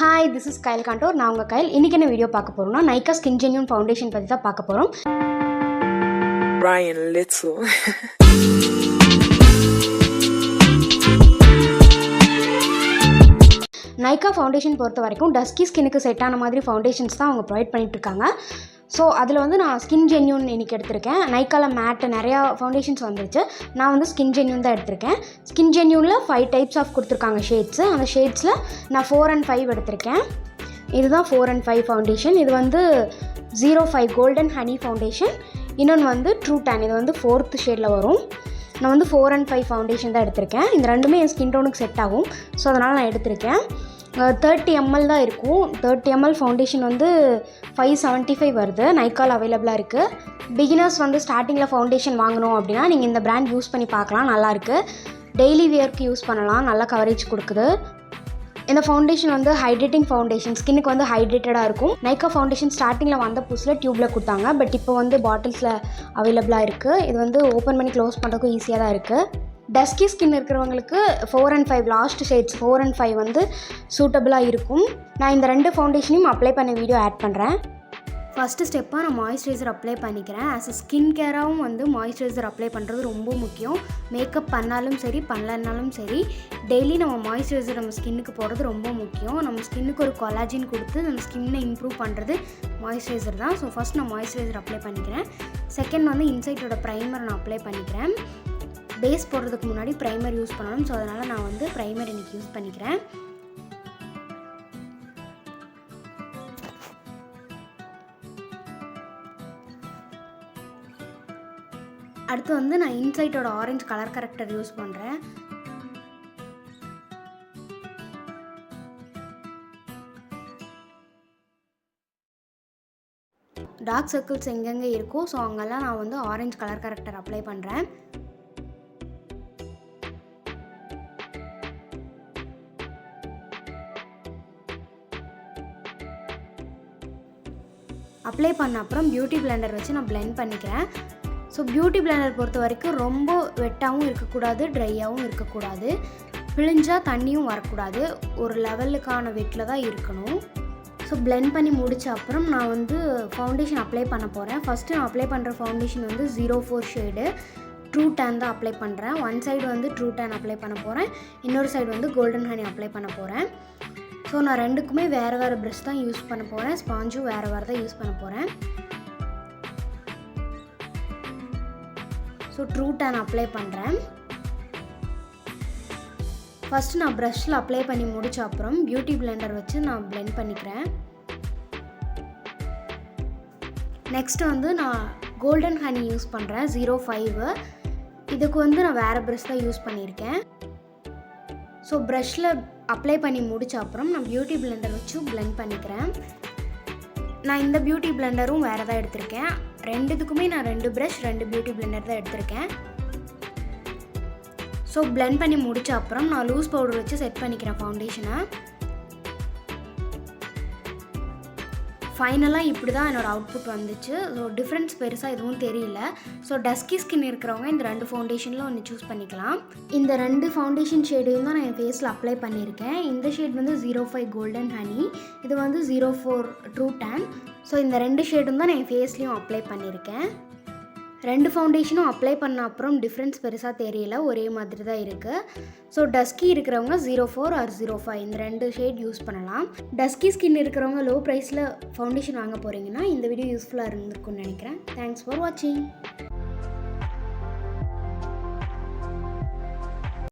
Hi, this is Kyle Kantor. நான் உங்கள் Kyle. இன்றைக்கி என்ன வீடியோ பார்க்க போகிறோம்னா நைக்கா ஸ்கின் ஜென்யூன் ஃபவுண்டேஷன் பற்றி தான் பார்க்க போகிறோம். Ryan Little. நைக்கா ஃபவுண்டேஷன் பொறுத்த வரைக்கும் டஸ்கி ஸ்கின்னுக்கு செட்டான மாதிரி ஃபவுண்டேஷன்ஸ் தான் அவங்க ப்ரொவைட் பண்ணிகிட்ருக்காங்க. ஸோ அதில் வந்து நான் ஸ்கின் ஜென்யூன் இன்றைக்கி எடுத்திருக்கேன். நைக்காவில் மேட்டு நிறையா ஃபவுண்டேஷன்ஸ் வந்துருச்சு. நான் வந்து ஸ்கின் ஜென்யூன் தான் எடுத்திருக்கேன். ஸ்கின் ஜென்யூனில் 5 டைப்ஸ் ஆஃப் கொடுத்துருக்காங்க ஷேட்ஸு. அந்த ஷேட்ஸில் நான் 4 and 5 எடுத்திருக்கேன். இதுதான் 4 and 5 ஃபவுண்டேஷன். இது வந்து 05 கோல்டன் ஹனி ஃபவுண்டேஷன். இன்னொன்று வந்து ட்ரூ டேன். இது வந்து 4th ஷேடில் வரும். நான் வந்து 4 and 5 ஃபவுண்டேஷன் தான் எடுத்திருக்கேன். இந்த ரெண்டுமே என் ஸ்கின் டோனுக்கு செட் ஆகும். ஸோ அதனால் நான் எடுத்திருக்கேன். 30 ml தான் இருக்கும். 30 ml ஃபவுண்டேஷன் வந்து 575 வருது. நைக்கால் அவைலபிளாக இருக்குது. பிகினர்ஸ் வந்து ஸ்டார்டிங்கில் ஃபவுண்டேஷன் வாங்கணும் அப்படின்னா நீங்கள் இந்த பிராண்ட் யூஸ் பண்ணி பார்க்கலாம். நல்லாயிருக்கு. டெய்லி வியர்க்கு யூஸ் பண்ணலாம். நல்லா கவரேஜ் கொடுக்குது. இந்த ஃபவுண்டேஷன் வந்து ஹைட்ரேட்டிங் ஃபவுண்டேஷன். ஸ்கின்னுக்கு வந்து ஹைட்ரேட்டடாக இருக்கும். நைக்கா ஃபவுண்டேஷன் ஸ்டார்டிங்கில் வந்த புதுசில் டியூப்பில் கொடுத்தாங்க. பட் இப்போ வந்து பாட்டில்ஸில் அவைலபிளாக இருக்குது. இது வந்து ஓப்பன் பண்ணி க்ளோஸ் பண்ணுறதுக்கும் ஈஸியாக தான் இருக்குது. டஸ்கி ஸ்கின் இருக்கிறவங்களுக்கு 4 and 5 லாஸ்ட் ஷேட்ஸ் 4 and 5 வந்து சூட்டபுளாக இருக்கும். நான் இந்த 2 ஃபவுண்டேஷனையும் அப்ளை பண்ண வீடியோ ஆட் பண்ணுறேன். ஃபஸ்ட்டு ஸ்டெப்பாக நான் மாய்ஸ்சரைசர் அப்ளை பண்ணிக்கிறேன். ஆஸ் அ ஸ்கின் கேராகவும் வந்து மாய்ஸ்சரைசர் அப்ளை பண்ணுறது ரொம்ப முக்கியம். மேக்கப் பண்ணாலும் சரி பண்ணலனாலும் சரி டெய்லி நம்ம மாய்ஸ்சரைசர் நம்ம ஸ்கின்னுக்கு போடுறது ரொம்ப முக்கியம். நம்ம ஸ்கின்னுக்கு ஒரு கொலாஜின் கொடுத்து நம்ம ஸ்கின்னை இம்ப்ரூவ் பண்ணுறது மாய்ஸ்சரைசர் தான். ஸோ ஃபஸ்ட் நான் மாய்ஸ்சரைசர் அப்ளை பண்ணிக்கிறேன். செகண்ட் வந்து இன்சைட்டோட ப்ரைமர் நான் அப்ளை பண்ணிக்கிறேன். பேஸ் போடுறதுக்கு முன்னாடி ப்ரைமர் யூஸ் பண்ணணும். ஸோ அதனால் நான் வந்து ப்ரைமர் இன்றைக்கி யூஸ் பண்ணிக்கிறேன். அடுத்து வந்து நான் இன்சைட்டோட ஆரஞ்சு கலர் கரெக்டர் யூஸ் பண்ணுறேன். டார்க் சர்க்கிள்ஸ் எங்கெங்கே இருக்கோ ஸோ அங்கெல்லாம் நான் வந்து ஆரஞ்சு கலர் கரெக்டர் அப்ளை பண்ணுறேன். அப்ளை பண்ண அப்புறம் பியூட்டி பிளெண்டர் வச்சு நான் பிளெண்ட் பண்ணிக்கிறேன். ஸோ பியூட்டி பிளெண்டர் பொறுத்த வரைக்கும் ரொம்ப வெட்டாகவும் இருக்கக்கூடாது, ட்ரையாகவும் இருக்கக்கூடாது. பிழிஞ்சால் தண்ணியும் வரக்கூடாது. ஒரு லெவலுக்கான வெட்டில் தான் இருக்கணும். ஸோ பிளெண்ட் பண்ணி முடித்த அப்புறம் நான் வந்து ஃபவுண்டேஷன் அப்ளை பண்ண போகிறேன். ஃபஸ்ட்டு நான் அப்ளை பண்ணுற ஃபவுண்டேஷன் வந்து 04 ஷேடு ட்ரூ டேன் தான் அப்ளை பண்ணுறேன். ஒன் சைடு வந்து ட்ரூ டேன் அப்ளை பண்ண போகிறேன். இன்னொரு சைடு வந்து கோல்டன் ஹனி அப்ளை பண்ண போகிறேன். ஸோ நான் ரெண்டுக்குமே வேறு வேறு ப்ரஷ் தான் யூஸ் பண்ண போகிறேன். ஸ்பாஞ்சும் வேறு வேறு தான் யூஸ் பண்ண போகிறேன். ஸோ ட்ரூ டேன் அப்ளை பண்ணுறேன். ஃபஸ்ட்டு நான் ப்ரஷ்ஷில் அப்ளை பண்ணி முடித்த அப்புறம் பியூட்டி பிளெண்டர் வச்சு நான் பிளெண்ட் பண்ணிக்கிறேன். நெக்ஸ்ட்டு வந்து நான் கோல்டன் ஹனி யூஸ் பண்ணுறேன் 05. இதுக்கு வந்து நான் வேறு ப்ரஷ் தான் யூஸ் பண்ணியிருக்கேன். ஸோ ப்ரஷ்ஷில் அப்ளை பண்ணி முடித்த அப்புறம் நான் பியூட்டி பிளெண்டர் வச்சு பிளெண்ட் பண்ணிக்கிறேன். நான் இந்த பியூட்டி பிளெண்டரும் வேறு தான் எடுத்திருக்கேன். ரெண்டுத்துக்குமே நான் 2 ப்ரஷ் 2 பியூட்டி பிளெண்டர் தான் எடுத்திருக்கேன். ஸோ பிளெண்ட் பண்ணி முடித்த அப்புறம் நான் லூஸ் பவுடர் வச்சு செட் பண்ணிக்கிறேன் ஃபவுண்டேஷனை. ஃபைனலாக இப்படி தான் என்னோடய அவுட்புட் வந்துச்சு. ஸோ டிஃப்ரென்ஸ் பெருசாக எதுவும் தெரியல. ஸோ டஸ்கி ஸ்கின் இருக்கிறவங்க இந்த 2 ஃபவுண்டேஷனில் ஒன்று சூஸ் பண்ணிக்கலாம். இந்த 2 ஃபவுண்டேஷன் ஷேடையும் தான் நான் என் ஃபேஸில் அப்ளை பண்ணியிருக்கேன். இந்த ஷேட் வந்து 05 கோல்டன் ஹனி, இது வந்து 04 ட்ரூ டேன். ஸோ இந்த 2 ஷேடும் தான் நான் என் ஃபேஸ்லேயும் அப்ளை பண்ணியிருக்கேன். 2 ஃபவுண்டேஷனும் அப்ளை பண்ண அப்புறம் டிஃப்ரென்ஸ் பெருசாக தெரியல, ஒரே மாதிரி தான் இருக்குது. ஸோ டஸ்கி இருக்கிறவங்க 04 or 05 இந்த 2 ஷேட் யூஸ் பண்ணலாம். டஸ்கி ஸ்கின் இருக்கிறவங்க லோ ப்ரைஸில் ஃபவுண்டேஷன் வாங்க போகிறீங்கன்னா இந்த வீடியோ யூஸ்ஃபுல்லாக இருந்திருக்கும்னு நினைக்கிறேன். தேங்க்ஸ் ஃபார் வாட்சிங்.